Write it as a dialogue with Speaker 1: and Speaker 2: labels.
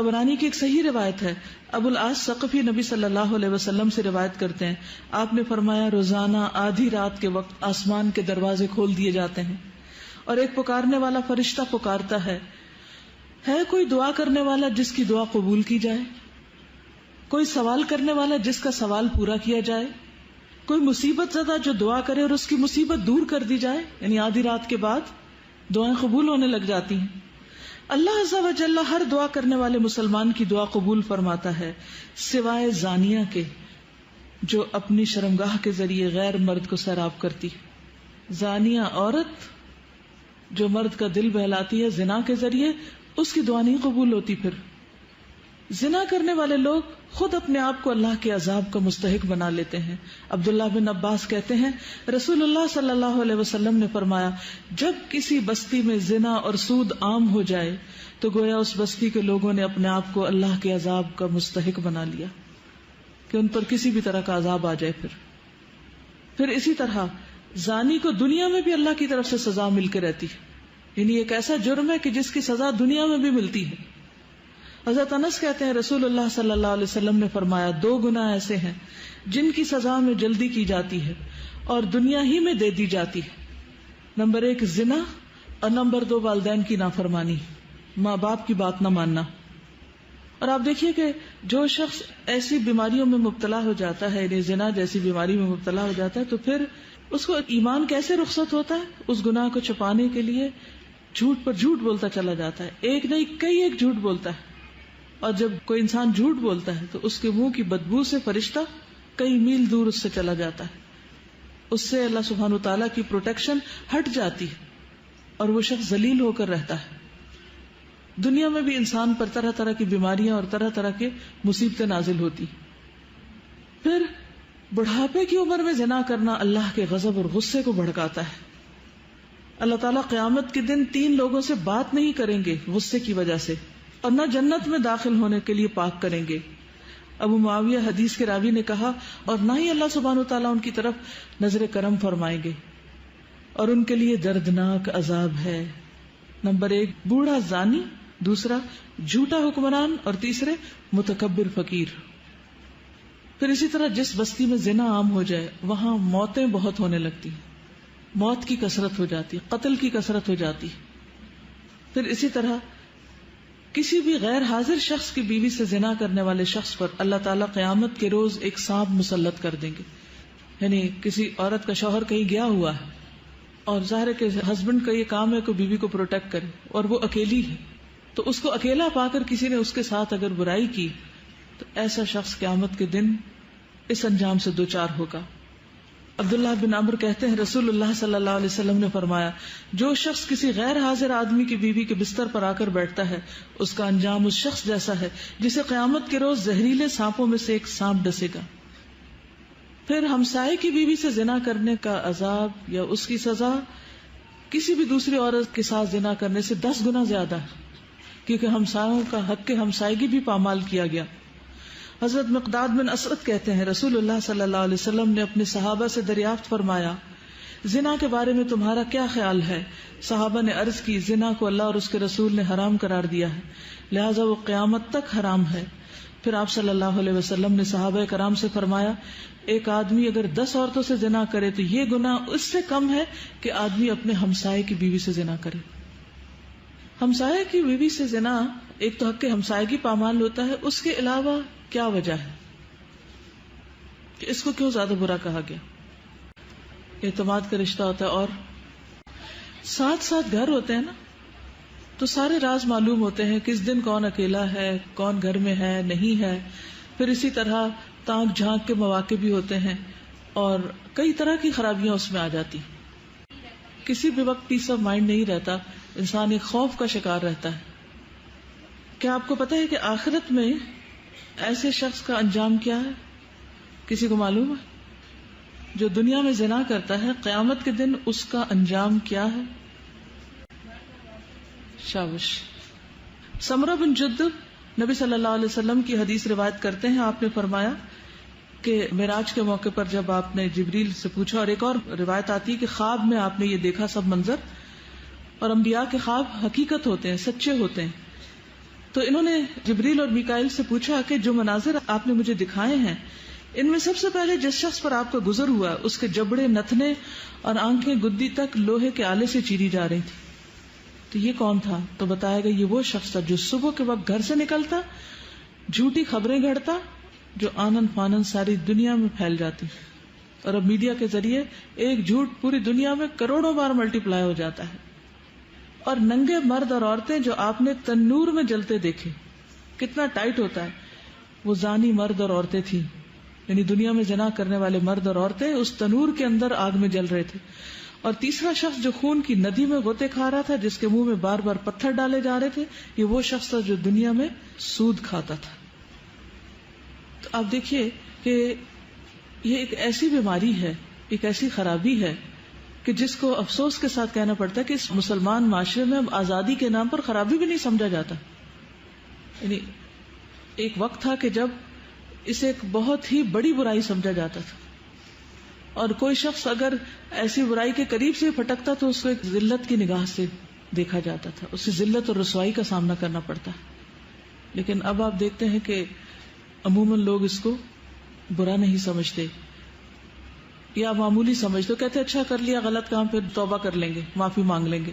Speaker 1: طبرانی کی ایک صحیح روایت ہے، ابو العاص ثقفی نبی صلی اللہ علیہ وسلم سے روایت کرتے ہیں، آپ نے فرمایا روزانہ آدھی رات کے وقت آسمان کے دروازے کھول دیے جاتے ہیں اور ایک پکارنے والا فرشتہ پکارتا ہے کوئی دعا کرنے والا جس کی دعا قبول کی جائے، کوئی سوال کرنے والا جس کا سوال پورا کیا جائے، کوئی مصیبت زدہ جو دعا کرے اور اس کی مصیبت دور کر دی جائے. یعنی آدھی رات کے بعد دعائیں قبول ہونے لگ جاتی ہیں. اللہ عز و جل ہر دعا کرنے والے مسلمان کی دعا قبول فرماتا ہے سوائے زانیہ کے جو اپنی شرمگاہ کے ذریعے غیر مرد کو سیراب کرتی. زانیہ عورت جو مرد کا دل بہلاتی ہے زنا کے ذریعے، اس کی دعا نہیں قبول ہوتی. پھر زنا کرنے والے لوگ خود اپنے آپ کو اللہ کے عذاب کا مستحق بنا لیتے ہیں. عبداللہ بن عباس کہتے ہیں رسول اللہ صلی اللہ علیہ وسلم نے فرمایا جب کسی بستی میں زنا اور سود عام ہو جائے تو گویا اس بستی کے لوگوں نے اپنے آپ کو اللہ کے عذاب کا مستحق بنا لیا کہ ان پر کسی بھی طرح کا عذاب آ جائے. پھر اسی طرح زانی کو دنیا میں بھی اللہ کی طرف سے سزا مل کے رہتی ہے. یعنی ایک ایسا جرم ہے کہ جس کی سزا دنیا میں بھی ملتی ہے. حضرت انس کہتے ہیں رسول اللہ صلی اللہ علیہ وسلم نے فرمایا 2 گناہ ایسے ہیں جن کی سزا میں جلدی کی جاتی ہے اور دنیا ہی میں دے دی جاتی ہے. نمبر 1 زنا اور نمبر 2 والدین کی نافرمانی، ماں باپ کی بات نہ ماننا. اور آپ دیکھیے کہ جو شخص ایسی بیماریوں میں مبتلا ہو جاتا ہے، یعنی زنا جیسی بیماری میں مبتلا ہو جاتا ہے، تو پھر اس کو ایمان کیسے رخصت ہوتا ہے؟ اس گناہ کو چھپانے کے لیے جھوٹ پر جھوٹ بولتا چلا جاتا ہے. ایک نہیں کئی ایک جھوٹ بولتا ہے. اور جب کوئی انسان جھوٹ بولتا ہے تو اس کے منہ کی بدبو سے فرشتہ کئی میل دور اس سے چلا جاتا ہے. اس سے اللہ سبحانہ وتعالیٰ کی پروٹیکشن ہٹ جاتی ہے اور وہ شخص ذلیل ہو کر رہتا ہے. دنیا میں بھی انسان پر طرح طرح کی بیماریاں اور طرح طرح کے مصیبتیں نازل ہوتی. پھر بڑھاپے کی عمر میں زنا کرنا اللہ کے غضب اور غصے کو بھڑکاتا ہے. اللہ تعالیٰ قیامت کے دن 3 لوگوں سے بات نہیں کریں گے غصے کی وجہ سے، اور نہ جنت میں داخل ہونے کے لیے پاک کریں گے. ابو معاویہ حدیث کے راوی نے کہا اور نہ ہی اللہ سبحانہ وتعالیٰ ان کی طرف نظر کرم فرمائیں گے اور ان کے لیے دردناک عذاب ہے. نمبر 1 بوڑھا زانی، دوسرا جھوٹا حکمران، اور تیسرے متکبر فقیر. پھر اسی طرح جس بستی میں زنا عام ہو جائے وہاں موتیں بہت ہونے لگتی ہیں، موت کی کثرت ہو جاتی، قتل کی کثرت ہو جاتی. پھر اسی طرح کسی بھی غیر حاضر شخص کی بیوی سے زنا کرنے والے شخص پر اللہ تعالیٰ قیامت کے روز ایک سانپ مسلط کر دیں گے. یعنی کسی عورت کا شوہر کہیں گیا ہوا ہے اور ظاہر ہے کہ ہسبینڈ کا یہ کام ہے کہ بیوی کو پروٹیکٹ کرے اور وہ اکیلی ہے، تو اس کو اکیلا پا کر کسی نے اس کے ساتھ اگر برائی کی تو ایسا شخص قیامت کے دن اس انجام سے دوچار ہوگا. عبداللہ بن عمرو کہتے ہیں رسول اللہ صلی اللہ علیہ وسلم نے فرمایا جو شخص کسی غیر حاضر آدمی کی بیوی کے بستر پر آ کر بیٹھتا ہے اس کا انجام اس شخص جیسا ہے جسے قیامت کے روز زہریلے سانپوں میں سے ایک سانپ ڈسے گا. پھر ہمسائے کی بیوی سے زنا کرنے کا عذاب یا اس کی سزا کسی بھی دوسری عورت کے ساتھ زنا کرنے سے 10 گنا زیادہ ہے، کیونکہ ہمسایوں کا حق ہمسائیگی بھی پامال کیا گیا. حضرت مقداد بن اسود کہتے ہیں رسول اللہ صلی اللہ علیہ وسلم نے اپنے صحابہ سے دریافت فرمایا زنا کے بارے میں تمہارا کیا خیال ہے؟ صحابہ نے عرض کی زنا کو اللہ اور اس کے رسول نے حرام قرار دیا ہے، لہذا وہ قیامت تک حرام ہے. پھر آپ صلی اللہ علیہ وسلم نے صحابہ کرام سے فرمایا ایک آدمی اگر 10 عورتوں سے زنا کرے تو یہ گناہ اس سے کم ہے کہ آدمی اپنے ہمسائے کی بیوی سے زنا کرے. ہمسائے کی بیوی سے زنا ایک تو حق ہمسائیگی پامال ہوتا ہے، اس کے علاوہ کیا وجہ ہے کہ اس کو کیوں زیادہ برا کہا گیا؟ اعتماد کا رشتہ ہوتا ہے اور ساتھ ساتھ گھر ہوتے ہیں نا، تو سارے راز معلوم ہوتے ہیں، کس دن کون اکیلا ہے، کون گھر میں ہے نہیں ہے. پھر اسی طرح تانک جھانک کے مواقع بھی ہوتے ہیں اور کئی طرح کی خرابیاں اس میں آ جاتی. کسی بھی وقت پیس آف مائنڈ نہیں رہتا، انسان ایک خوف کا شکار رہتا ہے. کیا آپ کو پتا ہے کہ آخرت میں ایسے شخص کا انجام کیا ہے؟ کسی کو معلوم ہے؟ جو دنیا میں زنا کرتا ہے قیامت کے دن اس کا انجام کیا ہے؟ شابش. سمرہ بن جندب نبی صلی اللہ علیہ وسلم کی حدیث روایت کرتے ہیں، آپ نے فرمایا کہ معراج کے موقع پر جب آپ نے جبریل سے پوچھا، اور ایک اور روایت آتی ہے کہ خواب میں آپ نے یہ دیکھا سب منظر، اور انبیاء کے خواب حقیقت ہوتے ہیں، سچے ہوتے ہیں. تو انہوں نے جبریل اور میکائیل سے پوچھا کہ جو مناظر آپ نے مجھے دکھائے ہیں ان میں سب سے پہلے جس شخص پر آپ کا گزر ہوا اس کے جبڑے نتنے اور آنکھیں گدی تک لوہے کے آلے سے چیری جا رہی تھی، تو یہ کون تھا؟ تو بتایا گیا یہ وہ شخص تھا جو صبح کے وقت گھر سے نکلتا، جھوٹی خبریں گھڑتا جو آنن فانن ساری دنیا میں پھیل جاتی، اور اب میڈیا کے ذریعے ایک جھوٹ پوری دنیا میں کروڑوں بار ملٹی پلائی ہو جاتا ہے، اور ننگے مرد اور عورتیں جو آپ نے تنور میں جلتے دیکھے، کتنا ٹائٹ ہوتا ہے، وہ زانی مرد اور عورتیں تھیں، یعنی دنیا میں زنا کرنے والے مرد اور عورتیں اس تنور کے اندر آگ میں جل رہے تھے۔ اور تیسرا شخص جو خون کی ندی میں غوطے کھا رہا تھا، جس کے منہ میں بار بار پتھر ڈالے جا رہے تھے، یہ وہ شخص تھا جو دنیا میں سود کھاتا تھا۔ تو آپ دیکھیے کہ یہ ایک ایسی بیماری ہے، ایک ایسی خرابی ہے کہ جس کو افسوس کے ساتھ کہنا پڑتا ہے کہ اس مسلمان معاشرے میں اب آزادی کے نام پر خرابی بھی نہیں سمجھا جاتا۔ یعنی ایک وقت تھا کہ جب اسے ایک بہت ہی بڑی برائی سمجھا جاتا تھا، اور کوئی شخص اگر ایسی برائی کے قریب سے پھٹکتا تو اس کو ایک ذلت کی نگاہ سے دیکھا جاتا تھا، اسے ذلت اور رسوائی کا سامنا کرنا پڑتا ہے۔ لیکن اب آپ دیکھتے ہیں کہ عموماً لوگ اس کو برا نہیں سمجھتے یا معمولی سمجھتے، کہتے اچھا کر لیا غلط کام، پھر توبہ کر لیں گے، معافی مانگ لیں گے۔